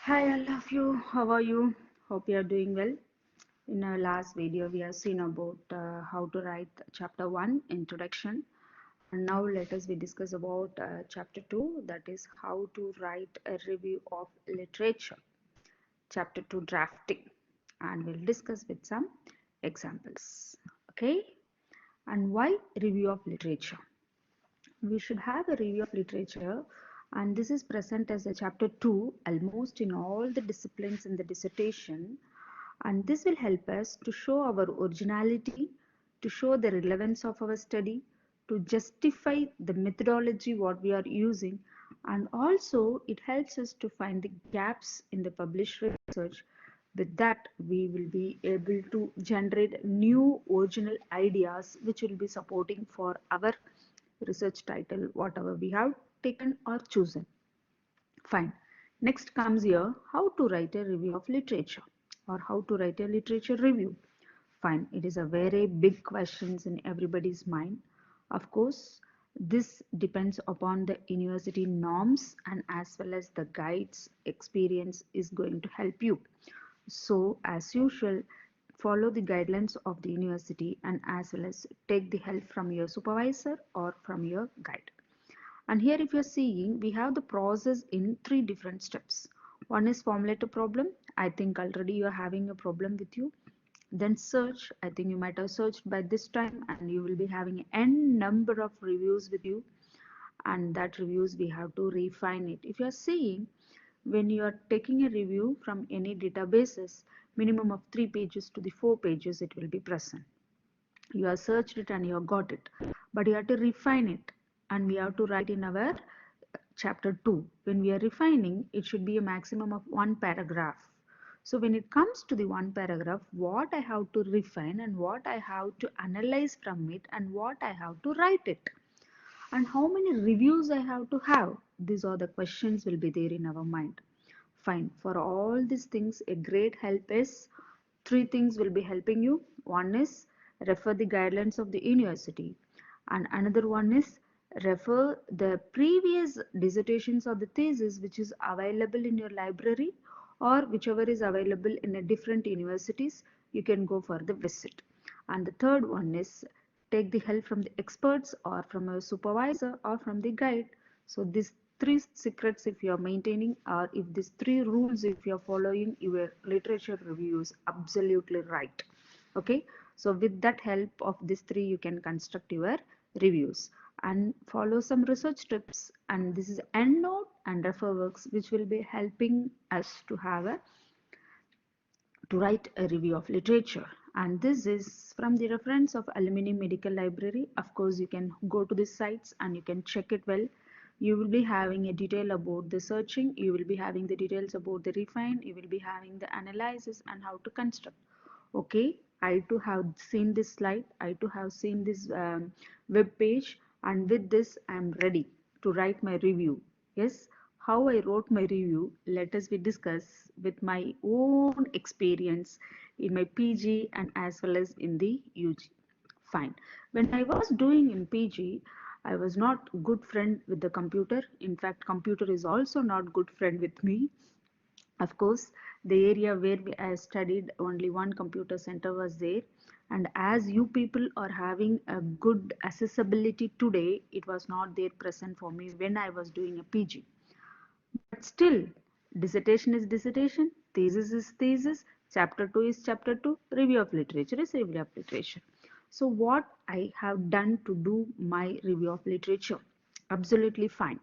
Hi, all of you. How are you? Hope you are doing well. In our last video, we have seen about how to write chapter 1, introduction. And now let us we discuss about chapter 2, that is how to write a review of literature. Chapter 2, drafting. And we'll discuss with some examples. Okay? And why review of literature? We should have a review of literature, and this is present as a chapter 2 almost in all the disciplines in the dissertation, and this will help us to show our originality, to show the relevance of our study, to justify the methodology what we are using, and also it helps us to find the gaps in the published research. With that, we will be able to generate new original ideas which will be supporting for our research title, whatever we have taken or chosen. Fine. Next comes here how to write a review of literature or how to write a literature review. Fine. It is a very big questions in everybody's mind. Of course, this depends upon the university norms and as well as the guides experience is going to help you. So as usual, follow the guidelines of the university and as well as take the help from your supervisor or from your guide. And here if you're seeing, we have the process in three different steps. One is formulate a problem. I think already you're having a problem with you. Then search. I think you might have searched by this time and you will be having n number of reviews with you. And that reviews we have to refine it. If you're seeing, when you are taking a review from any databases, minimum of 3 pages to the 4 pages it will be present. You have searched it and you have got it, but you have to refine it, and we have to write in our chapter 2. When we are refining, it should be a maximum of one paragraph. So when it comes to the one paragraph, what I have to refine and what I have to analyze from it and what I have to write it, and how many reviews I have to have, these are the questions will be there in our mind. Fine. For all these things, a great help is three things will be helping you. One is refer the guidelines of the university, and another one is refer the previous dissertations or the thesis which is available in your library or whichever is available in a different universities. You can go for the visit. And the third one is take the help from the experts or from a supervisor or from the guide. So these three secrets if you are maintaining, or if these three rules if you are following, your literature review is absolutely right. Okay, so with that help of these three you can construct your reviews and follow some research tips, and this is EndNote and ReferWorks which will be helping us to write a review of literature. And this is from the reference of Alumni Medical Library. Of course, you can go to the sites and you can check it well. You will be having a detail about the searching, you will be having the details about the refine, you will be having the analysis and how to construct. Okay, I too have seen this slide, I too have seen this web page, and with this I am ready to write my review. Yes, how I wrote my review, let us we discuss with my own experience in my PG and as well as in the UG. Fine. When I was doing in PG, I was not good friend with the computer. In fact, computer is also not good friend with me. Of course, the area where I studied, only one computer center was there. And as you people are having a good accessibility today, it was not there present for me when I was doing a PG. But still, dissertation is dissertation, thesis is thesis, chapter 2 is chapter 2, review of literature is review of literature. So what I have done to do my review of literature? Absolutely fine.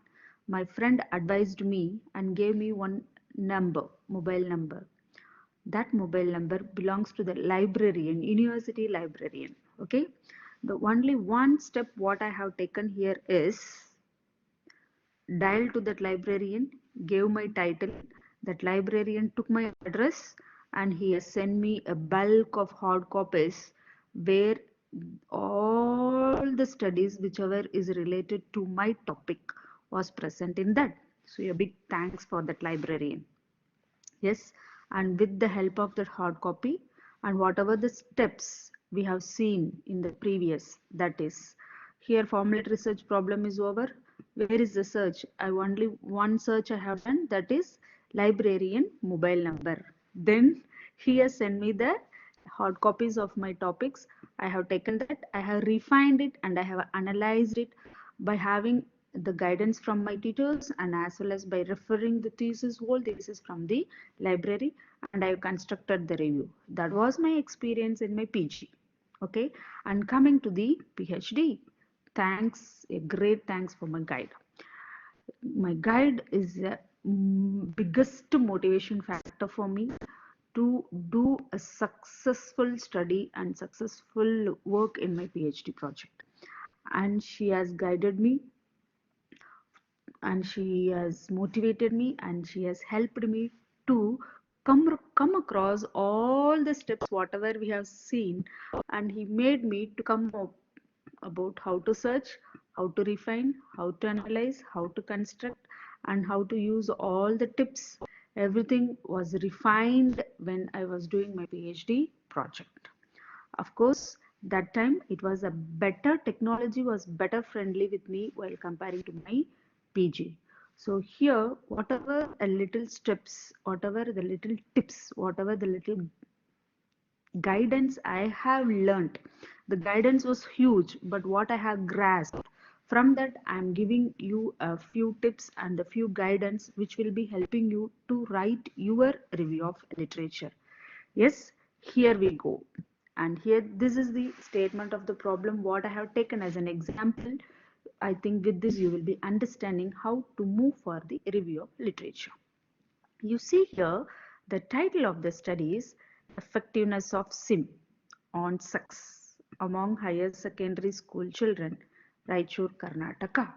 My friend advised me and gave me one number, mobile number. That mobile number belongs to the librarian, university librarian. Okay. The only one step what I have taken here is dialed to that librarian, gave my title. That librarian took my address and he has sent me a bulk of hard copies where all the studies whichever is related to my topic was present in that. So a big thanks for that librarian. Yes, and with the help of that hard copy and whatever the steps we have seen in the previous, that is, here formulate research problem is over. Where is the search? I only one search I have done, that is librarian mobile number. Then he has sent me the hard copies of my topics. I have taken that, I have refined it, and I have analyzed it by having the guidance from my tutors, and as well as by referring the thesis, whole thesis from the library, and I have constructed the review. That was my experience in my PG. Okay, and coming to the PhD, thanks, a great thanks for my guide. My guide is the biggest motivation factor for me to do a successful study and successful work in my PhD project. And she has guided me, and she has motivated me, and she has helped me to come across all the steps whatever we have seen, and he made me to come up about how to search, how to refine, how to analyze, how to construct, and how to use all the tips. Everything was refined when I was doing my PhD project. Of course, that time it was a better technology was better friendly with me while comparing to my PG. So here, whatever a little steps, whatever the little tips, whatever the little guidance I have learnt. The guidance was huge, but what I have grasped from that, I am giving you a few tips and a few guidance which will be helping you to write your review of literature. Yes, here we go. And here, this is the statement of the problem, what I have taken as an example. I think with this, you will be understanding how to move for the review of literature. You see here, the title of the study is Effectiveness of SIM on Sex Among Higher Secondary School Children, Raichur, Karnataka.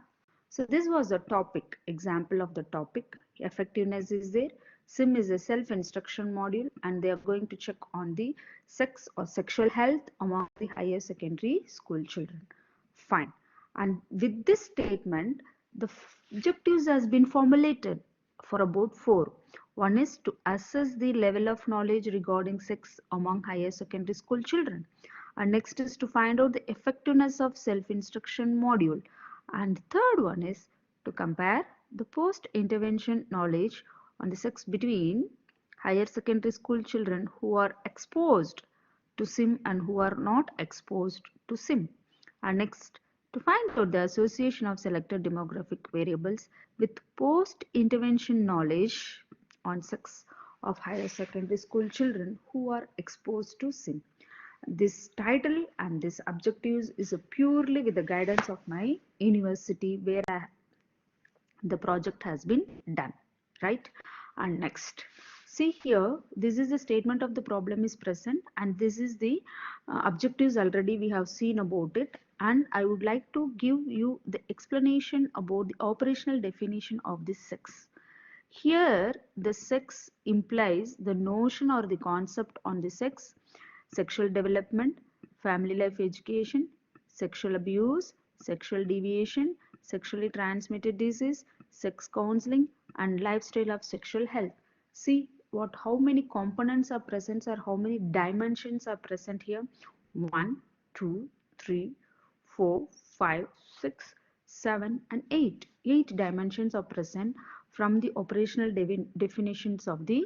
So this was the topic, example of the topic. Effectiveness is there. SIM is a self-instruction module, and they are going to check on the sex or sexual health among the higher secondary school children. Fine. And with this statement, the objectives has been formulated for about four. One is to assess the level of knowledge regarding sex among higher secondary school children. And next is to find out the effectiveness of self-instruction module. And third one is to compare the post-intervention knowledge on the sex between higher secondary school children who are exposed to SIM and who are not exposed to SIM. And next, to find out the association of selected demographic variables with post-intervention knowledge on sex of higher secondary school children who are exposed to SIM. This title and this objectives is purely with the guidance of my university where the project has been done, right? And next, see here, this is the statement of the problem is present, and this is the objectives already we have seen about it, and I would like to give you the explanation about the operational definition of this sex. Here, the sex implies the notion or the concept on the sex, sexual development, family life education, sexual abuse, sexual deviation, sexually transmitted disease, sex counseling, and lifestyle of sexual health. See what how many components are present or how many dimensions are present here. 1, 2, 3, 4, 5, 6, 7, and 8. 8 dimensions are present from the operational definitions of the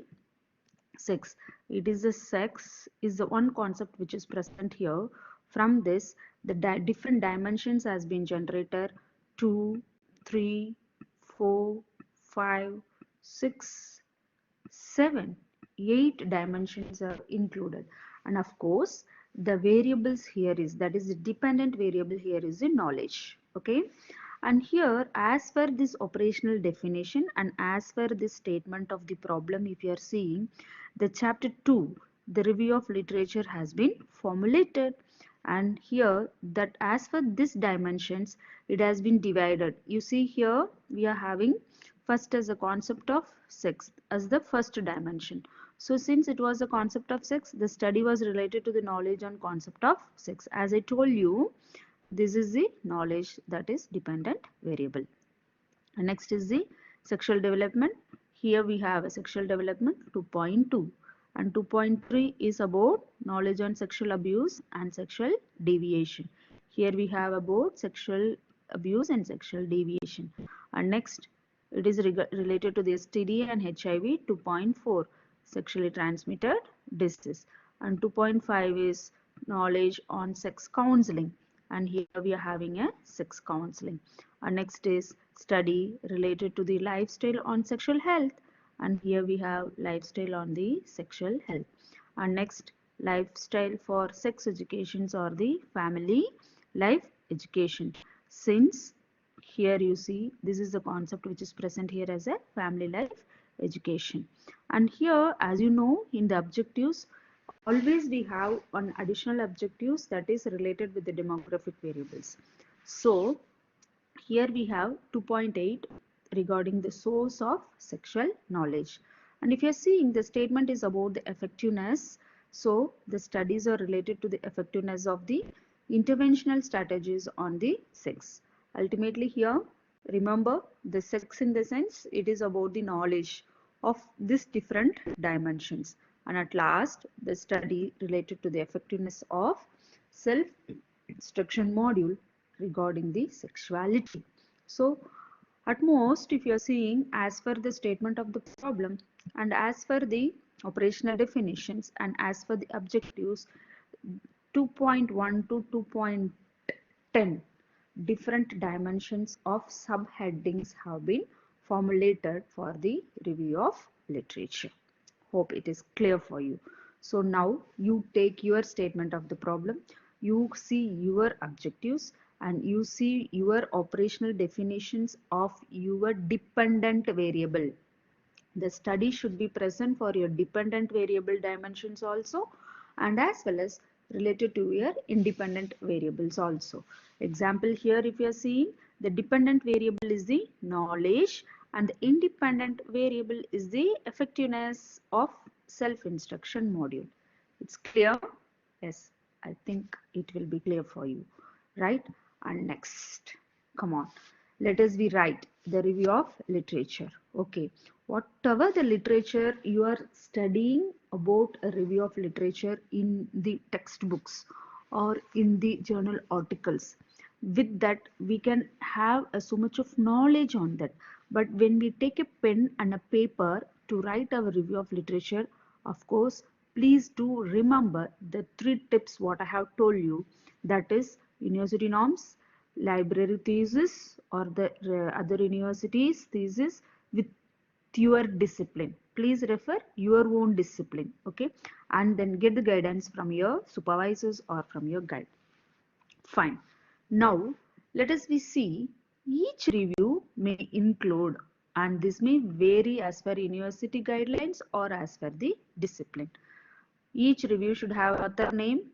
sex. It is the sex is the one concept which is present here. From this, the different dimensions has been generated: 2, 3, 4, 5, 6, 7, 8 dimensions are included. And of course, the variables here is, that is the dependent variable here is the knowledge. Okay. And here, as per this operational definition and as per this statement of the problem, if you are seeing the chapter 2, the review of literature has been formulated. And here, that as per this dimensions, it has been divided. You see here, we are having first as a concept of sex as the first dimension. So since it was a concept of sex, the study was related to the knowledge on concept of sex. As I told you, this is the knowledge, that is dependent variable. And next is the sexual development. Here we have a sexual development 2.2, and 2.3 is about knowledge on sexual abuse and sexual deviation. Here we have about sexual abuse and sexual deviation. And next, it is related to the STD and HIV. 2.4, sexually transmitted disease. And 2.5 is knowledge on sex counseling. And here we are having a sex counseling. And next is study related to the lifestyle on sexual health. And here we have lifestyle on the sexual health. And next, lifestyle for sex educations or the family life education. Since here you see this is the concept which is present here as a family life education. And here, as you know, in the objectives always we have an additional objectives that is related with the demographic variables. So here we have 2.8 regarding the source of sexual knowledge. And if you're seeing, the statement is about the effectiveness. So the studies are related to the effectiveness of the interventional strategies on the sex. Ultimately here, remember the sex in the sense it is about the knowledge of these different dimensions. And at last, the study related to the effectiveness of self-instruction module regarding the sexuality. So at most, if you are seeing as per the statement of the problem and as per the operational definitions and as per the objectives, 2.1 to 2.10 different dimensions of subheadings have been formulated for the review of literature. Hope it is clear for you. So now you take your statement of the problem, you see your objectives, and you see your operational definitions of your dependent variable. The study should be present for your dependent variable dimensions also, and as well as related to your independent variables also. Example here, if you are seeing, the dependent variable is the knowledge and the independent variable is the effectiveness of self-instruction module. It's clear? Yes, I think it will be clear for you, right? And next, come on, let us be write the review of literature. Okay, whatever the literature you are studying about a review of literature in the textbooks or in the journal articles, with that we can have so much of knowledge on that. But when we take a pen and a paper to write our review of literature, of course, please do remember the three tips what I have told you, that is university norms, library thesis or the other universities thesis with your discipline. Please refer your own discipline, okay, and then get the guidance from your supervisors or from your guide. Fine. Now let us see, each review may include, and this may vary as per university guidelines or as per the discipline. Each review should have author name,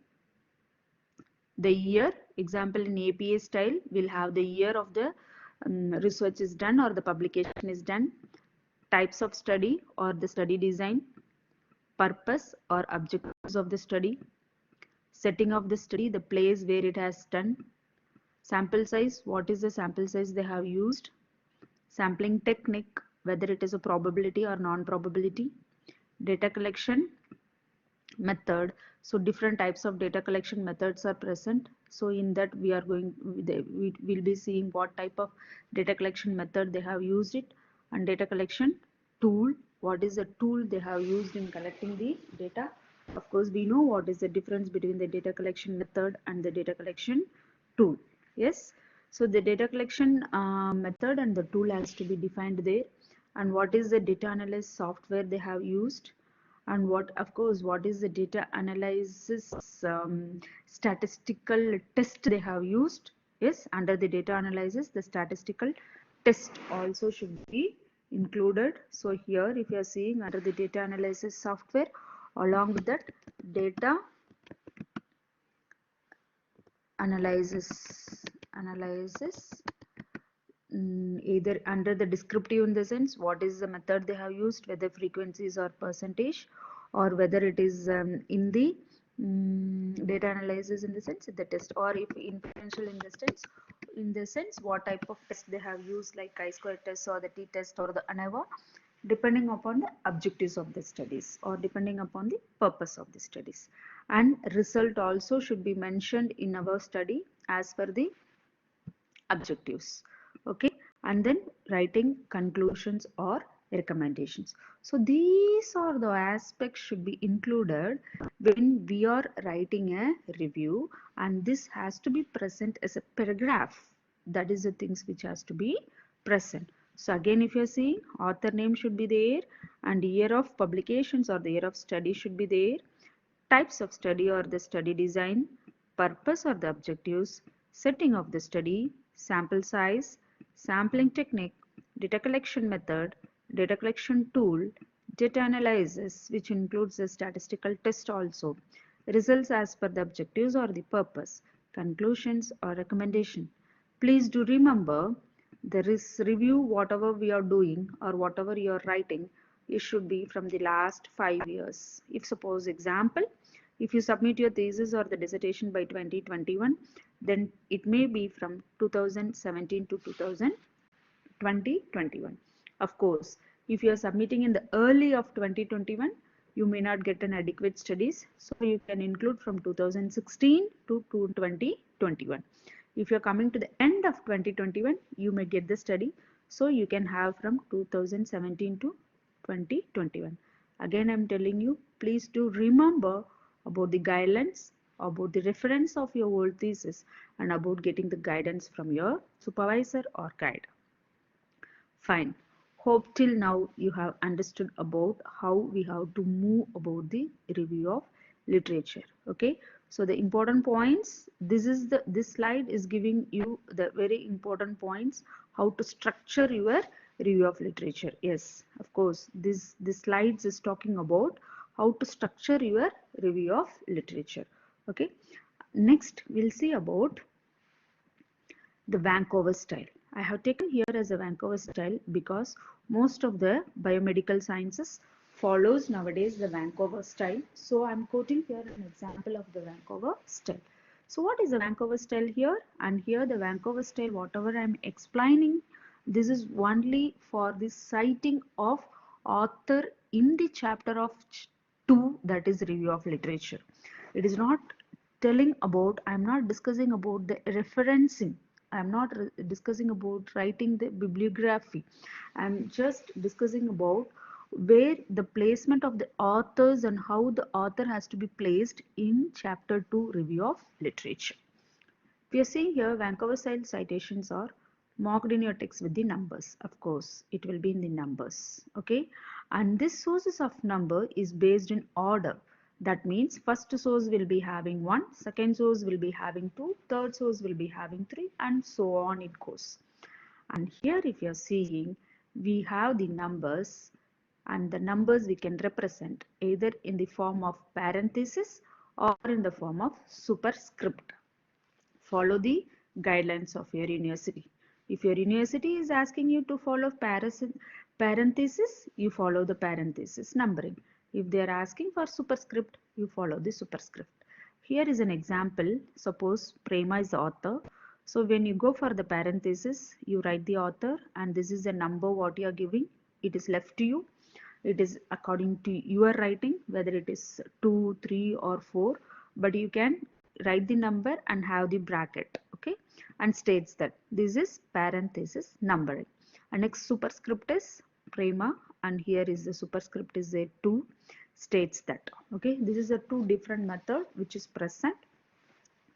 the year. Example, in APA style we'll have the year of the research is done or the publication is done, types of study or the study design, purpose or objectives of the study, setting of the study, the place where it has done, sample size, what is the sample size they have used, sampling technique, whether it is a probability or non-probability, data collection method. So different types of data collection methods are present. So in that we are going, we will be seeing what type of data collection method they have used it, and data collection tool, what is the tool they have used in collecting the data. Of course, we know what is the difference between the data collection method and the data collection tool. Yes, so the data collection method and the tool has to be defined there, and what is the data analysis software they have used, and what, of course, what is the data analysis statistical test they have used. Yes, under the data analysis the statistical test also should be included. So here if you are seeing under the data analysis software, along with that data analysis either under the descriptive in the sense what is the method they have used, whether frequencies or percentage, or whether it is in the data analysis in the sense the test, or if inferential in the sense what type of test they have used, like chi-square test or the t-test or the ANOVA, depending upon the objectives of the studies or depending upon the purpose of the studies. And result also should be mentioned in our study as per the objectives. Okay, and then writing conclusions or recommendations. So these are the aspects should be included when we are writing a review, and this has to be present as a paragraph. That is the things which has to be present. So again, if you're seeing, author name should be there, and year of publications or the year of study should be there, types of study or the study design, purpose or the objectives, setting of the study, sample size, sampling technique, data collection method, data collection tool, data analysis, which includes the statistical test also, results as per the objectives or the purpose, conclusions or recommendation. Please do remember, there is review whatever we are doing or whatever you are writing, it should be from the last 5 years. If suppose example, if you submit your thesis or the dissertation by 2021, then it may be from 2017 to 2021. Of course, if you are submitting in the early of 2021, you may not get an adequate studies, so you can include from 2016 to 2021. If you are coming to the end of 2021, you may get the study, so you can have from 2017 to 2021. Again, I am telling you, please do remember about the guidelines, about the reference of your old thesis, and about getting the guidance from your supervisor or guide. Fine. Hope till now you have understood about how we have to move about the review of literature. Okay. So the important points, this slide is giving you the very important points, how to structure your review of literature. Yes, of course, this slides is talking about how to structure your review of literature. Okay. Next, we'll see about the Vancouver style. I have taken here as a Vancouver style because most of the biomedical sciences follows nowadays the Vancouver style. So I'm quoting here an example of the Vancouver style. So what is the Vancouver style here? And here the Vancouver style, whatever I'm explaining, this is only for the citing of author in the chapter of 2, that is review of literature. It is not telling about, I'm not discussing about the referencing, I'm not discussing about writing the bibliography. I'm just discussing about where the placement of the authors and how the author has to be placed in chapter 2 review of literature. We are seeing here Vancouver style citations are marked in your text with the numbers. Of course, it will be in the numbers. Okay. And this sources of number is based in order. That means first source will be having 1, second source will be having 2, third source will be having 3, and so on it goes. And here if you are seeing, we have the numbers, and the numbers we can represent either in the form of parenthesis or in the form of superscript. Follow the guidelines of your university. If your university is asking you to follow parenthesis, you follow the parenthesis numbering. If they are asking for superscript, you follow the superscript. Here is an example. Suppose Prema is the author. So when you go for the parenthesis, you write the author, and this is the number what you are giving. It is left to you. It is according to your writing, whether it is 2, 3 or 4, but you can write the number and have the bracket. Okay, and states that this is parenthesis numbering. And next superscript is Prema, and here is the superscript is a 2, states that. Okay, this is a two different method which is present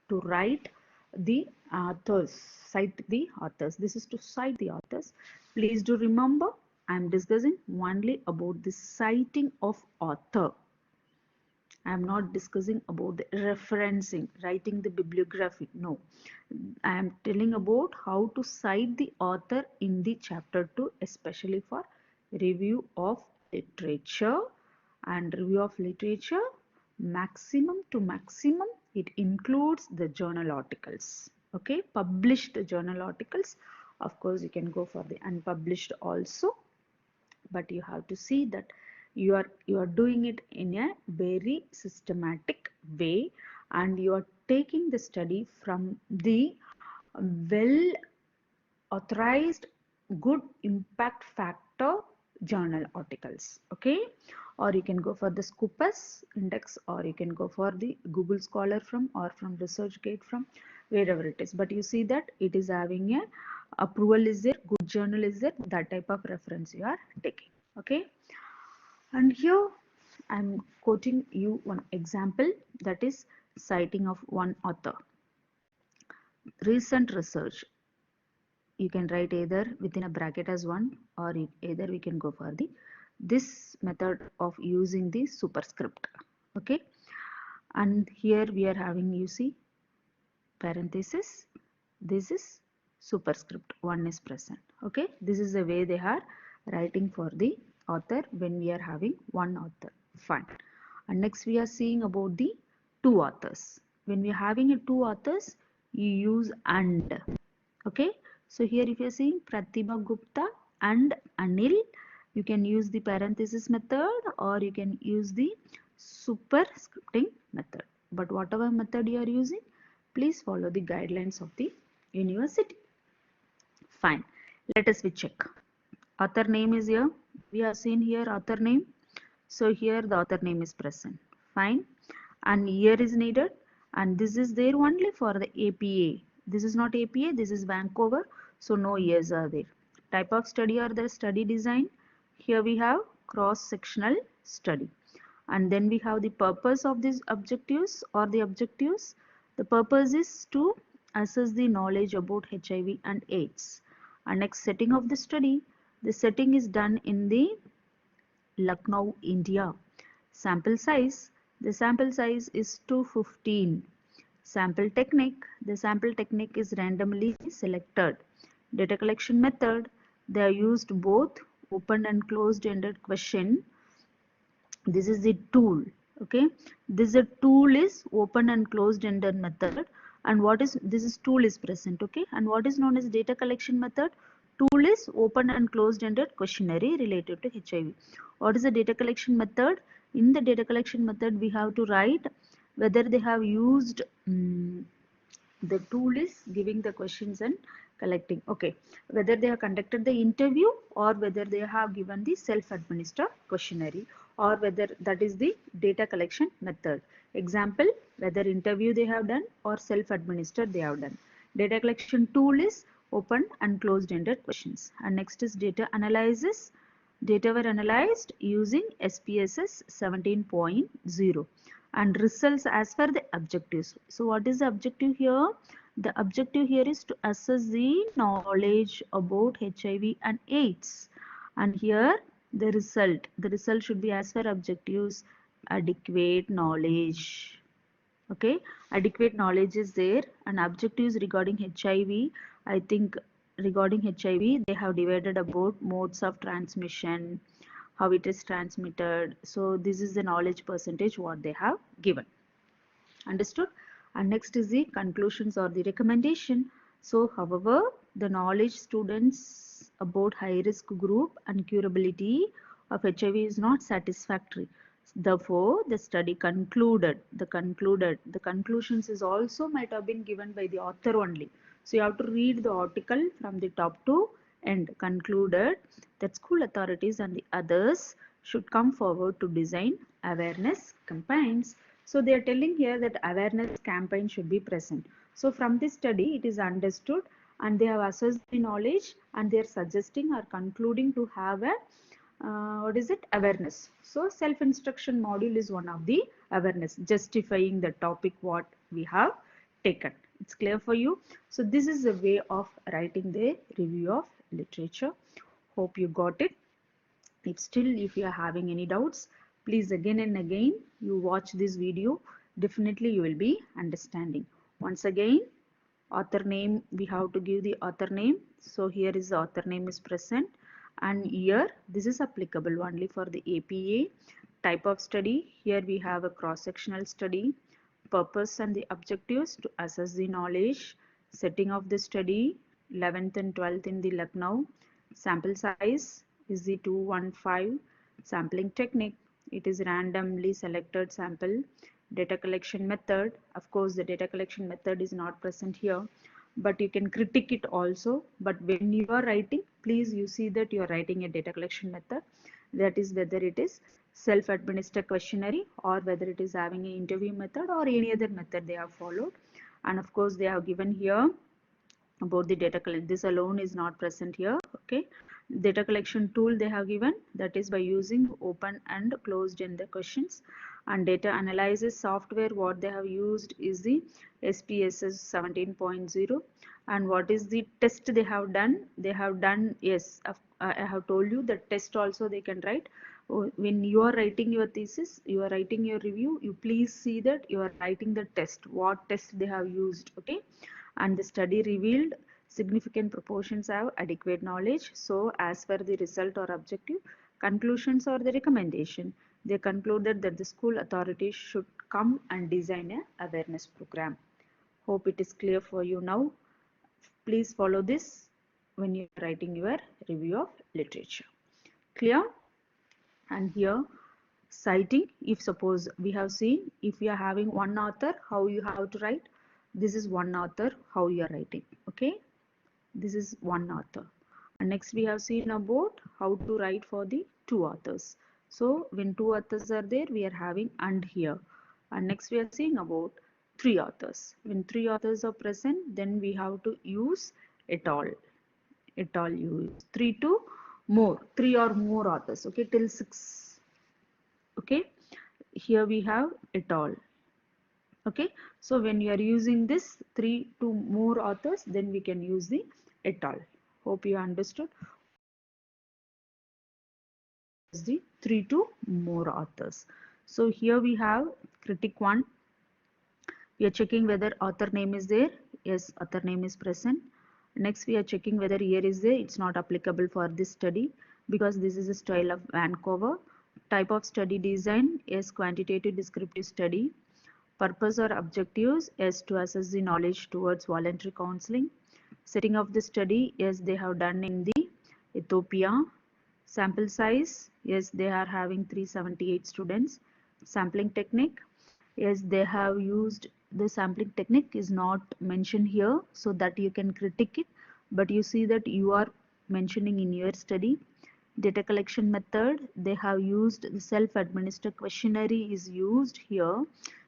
to write the authors, cite the authors. This is to cite the authors. Please do remember, I am discussing only about the citing of author. I am not discussing about the referencing, writing the bibliography. No, I am telling about how to cite the author in the chapter 2, especially for review of literature. And review of literature, maximum to maximum, it includes the journal articles. Okay, published journal articles. Of course, you can go for the unpublished also, but you have to see that you are doing it in a very systematic way, and you are taking the study from the well authorized good impact factor journal articles. Okay, or you can go for the Scopus index, or you can go for the Google Scholar from, or from ResearchGate from. wherever it is. But you see that it is having a approval is there, good journal is there, that type of reference you are taking. Okay. And here I'm quoting you one example, that is citing of one author. Recent research, you can write either within a bracket as one, or either we can go for the this method of using the superscript. Okay. And here we are having, you see, parenthesis, this is superscript, one is present. Okay, this is the way they are writing for the author when we are having one author. Fine. And next we are seeing about the two authors. When we are having a two authors, you use and. Okay, so here if you are seeing Pratibha Gupta and Anil, you can use the parenthesis method or you can use the superscripting method. But whatever method you are using, please follow the guidelines of the university. Fine. Let us check. Author name is here. We have seen here author name. So here the author name is present. Fine. And year is needed. And this is there only for the APA. This is not APA. This is Vancouver. So no years are there. Type of study or the study design. Here we have cross-sectional study. And then we have the purpose of these objectives or the objectives. The purpose is to assess the knowledge about HIV and AIDS. And next, setting of the study. The setting is done in the Lucknow, India. Sample size. The sample size is 215. Sample technique. The sample technique is randomly selected. Data collection method. They are used both open and closed ended question. This is the tool. Okay, this is a tool is open and closed ended method, and what is this is tool is present. Okay, and what is known as data collection method? Tool is open and closed ended questionnaire related to HIV. What is the data collection method? In the data collection method we have to write whether they have used the tool is giving the questions and collecting. Okay, whether they have conducted the interview or whether they have given the self-administered questionnaire, or whether that is the data collection method. Example, whether interview they have done or self-administered they have done. Data collection tool is open and closed ended questions. And next is data analysis. Data were analyzed using SPSS 17.0 and results as per the objectives. So what is the objective here? The objective here is to assess the knowledge about HIV and AIDS. And here the result should be as per objectives, adequate knowledge. Okay, adequate knowledge is there, and objectives regarding HIV. I think regarding HIV they have divided about modes of transmission, how it is transmitted. So this is the knowledge percentage what they have given. Understood? And next is the conclusions or the recommendation. So however, the knowledge students about high risk group and curability of HIV is not satisfactory. Therefore, the study the conclusions is also might have been given by the author only. So you have to read the article from the top to end. Concluded that school authorities and the others should come forward to design awareness campaigns. So they are telling here that awareness campaign should be present. So from this study, it is understood and they have assessed the knowledge and they are suggesting or concluding to have a what is it, awareness. So self-instruction module is one of the awareness, justifying the topic what we have taken. It's clear for you. So this is a way of writing the review of literature. Hope you got it. If you are having any doubts, please again and again you watch this video. Definitely you will be understanding. Once again, author name, we have to give the author name. So here is the author name is present, and here this is applicable only for the APA. Type of study, here we have a cross-sectional study. Purpose and the objectives to assess the knowledge. Setting of the study, 11th and 12th in the Lucknow. Sample size is the 215. Sampling technique, it is randomly selected sample. Data collection method, of course the data collection method is not present here, but you can critique it also. But when you are writing, please you see that you are writing a data collection method, that is whether it is self-administered questionnaire or whether it is having an interview method or any other method they have followed. And of course they have given here about the data collection. This alone is not present here. Okay, data collection tool they have given, that is by using open and closed in the questions. And data analysis software, what they have used is the SPSS 17.0. And what is the test they have done? They have done, yes, I have told you the test also they can write. When you are writing your thesis, you are writing your review, you please see that you are writing the test, what test they have used. Okay, and the study revealed significant proportions have adequate knowledge. So as per the result or objective, conclusions or the recommendation, they concluded that the school authorities should come and design a awareness program. Hope it is clear for you now. Please follow this when you are writing your review of literature. Clear? And here citing, if suppose we have seen, if we are having one author, how you have to write. This is one author, how you are writing. Okay, this is one author. And next we have seen about how to write for the two authors. So when two authors are there, we are having and here. And next we are seeing about three authors. When three authors are present, then we have to use et al. Et al. Use three to more, three or more authors. Okay, till six. Okay, here we have et al. Okay, so when you are using this three to more authors, then we can use the et al. Hope you understood. The three to more authors. So here we have critic 1. We are checking whether author name is there. Yes, author name is present. Next we are checking whether year is there. It's not applicable for this study because this is a style of Vancouver. Type of study design is quantitative descriptive study. Purpose or objectives is to assess the knowledge towards voluntary counseling. Setting of the study, yes, they have done in the Ethiopia. Sample size, yes, they are having 378 students. Sampling technique, yes, they have used the sampling technique is not mentioned here so that you can critique it, but you see that you are mentioning in your study. Data collection method, they have used the self-administered questionnaire is used here.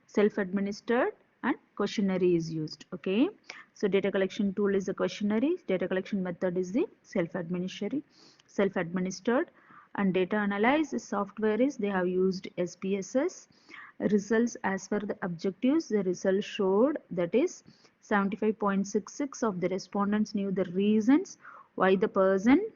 Self-administered and questionnaire is used. Okay, so data collection tool is the questionnaire, data collection method is the self-administered. And data analysis software is they have used SPSS. Results as per the objectives, the result showed that is 75.66 of the respondents knew the reasons why the person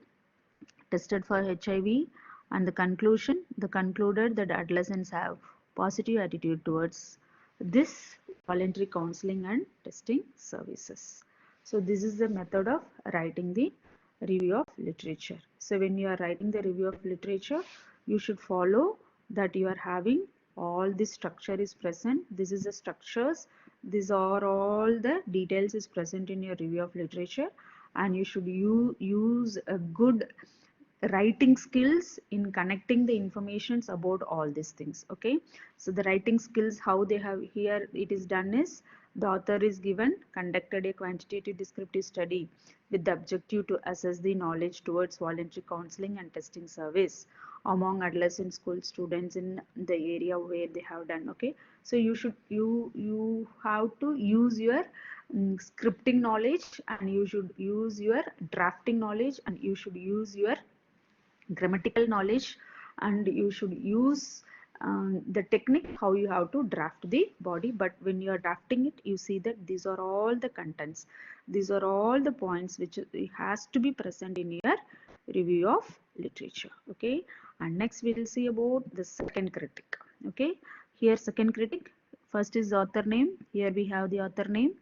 tested for HIV, and the conclusion, they concluded that adolescents have positive attitude towards this voluntary counseling and testing services. So this is the method of writing the review of literature. So when you are writing the review of literature, you should follow that you are having all this structure is present. This is the structures. These are all the details is present in your review of literature, and you should use a good writing skills in connecting the informations about all these things. Okay, so the writing skills, how they have here it is done is the author is given conducted a quantitative descriptive study with the objective to assess the knowledge towards voluntary counseling and testing service among adolescent school students in the area where they have done. Okay, so you have to use your scripting knowledge, and you should use your drafting knowledge, and you should use your grammatical knowledge, and you should use the technique how you have to draft the body. But when you are drafting it, you see that these are all the contents, these are all the points which has to be present in your review of literature. Okay, and next we will see about the second critic. Okay, here second critic, first is author name. Here we have the author name,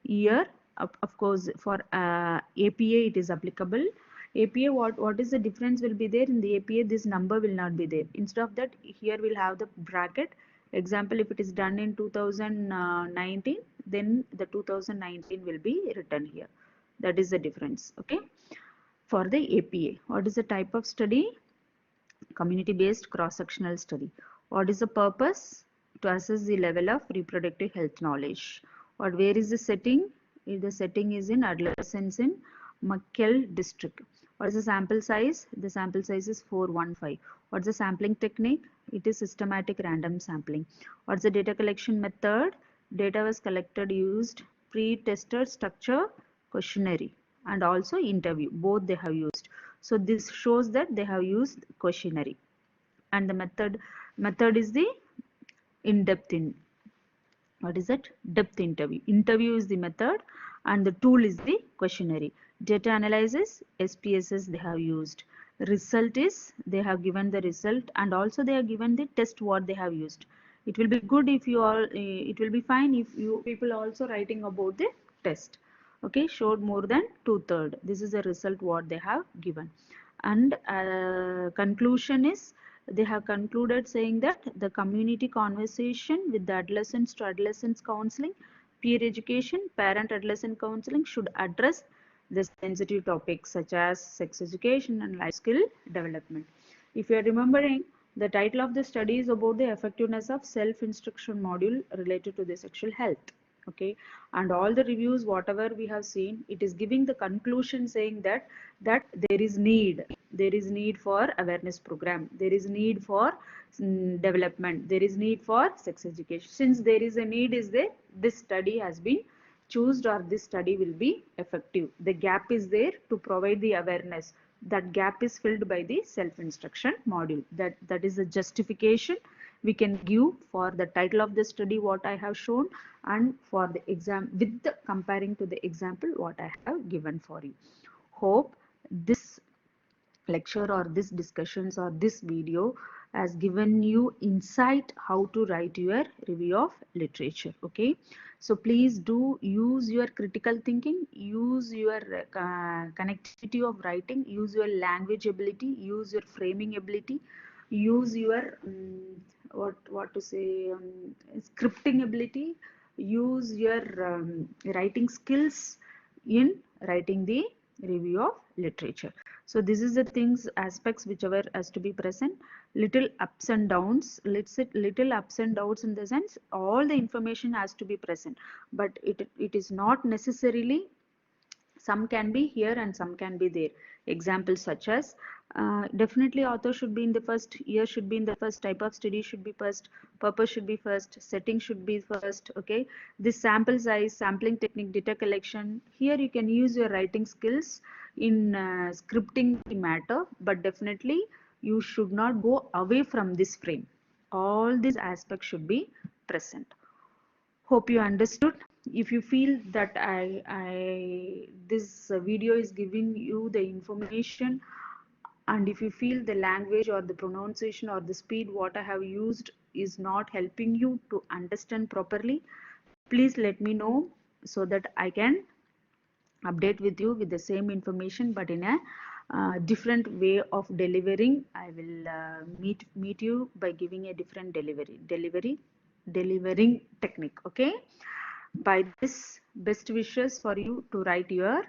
year, of course for APA it is applicable. APA, what is the difference will be there in the APA, this number will not be there. Instead of that, here we'll have the bracket. Example, if it is done in 2019, then the 2019 will be written here. That is the difference. Okay, for the APA, what is the type of study? Community based cross sectional study. What is the purpose? To assess the level of reproductive health knowledge. Or where is the setting? If the setting is in adolescents in Mackay district. What is the sample size? The sample size is 415. What's the sampling technique? It is systematic random sampling. What's the data collection method? Data was collected used pre-tested structure questionnaire and also interview. Both they have used. So this shows that they have used questionnaire. And the method is the in-depth in what is it? Depth interview. Interview is the method and the tool is the questionnaire. Data analysis, SPSS they have used. Result is they have given the result and also they have given the test what they have used. It will be good if you all, it will be fine if you people also writing about the test. Okay, showed more than 2/3. This is the result what they have given. And conclusion is they have concluded saying that the community conversation with the adolescents to adolescents counseling, peer education, parent adolescent counseling should address the sensitive topics such as sex education and life skill development. If you are remembering, the title of the study is about the effectiveness of self-instruction module related to the sexual health. Okay, and all the reviews whatever we have seen, it is giving the conclusion saying that there is need for awareness program, there is need for development, there is need for sex education. Since there is a need is there, this study has been chosen or this study will be effective. The gap is there to provide the awareness. That gap is filled by the self-instruction module. That is a justification we can give for the title of the study what I have shown and for the exam with the comparing to the example what I have given for you. Hope this lecture or this discussions or this video has given you insight how to write your review of literature. Okay, so please do use your critical thinking, use your connectivity of writing, use your language ability, use your framing ability, use your what to say scripting ability, use your writing skills in writing the review of literature. So this is the things aspects whichever has to be present. Little ups and downs, let's say little ups and downs in the sense all the information has to be present, but it is not necessarily, some can be here and some can be there. Examples such as definitely author should be in the first, year should be in the first, type of study should be first, purpose should be first, setting should be first. Okay, this sample size, sampling technique, data collection, here you can use your writing skills in scripting the matter, but definitely you should not go away from this frame. All these aspects should be present. Hope you understood. If you feel that this video is giving you the information, and if you feel the language or the pronunciation or the speed what I have used is not helping you to understand properly, please let me know so that I can update with you with the same information but in a different way of delivering. I will meet you by giving a different delivering technique. Okay, by this, best wishes for you to write your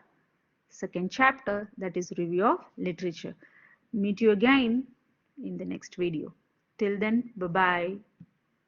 second chapter, that is review of literature. Meet you again in the next video. Till then, bye bye.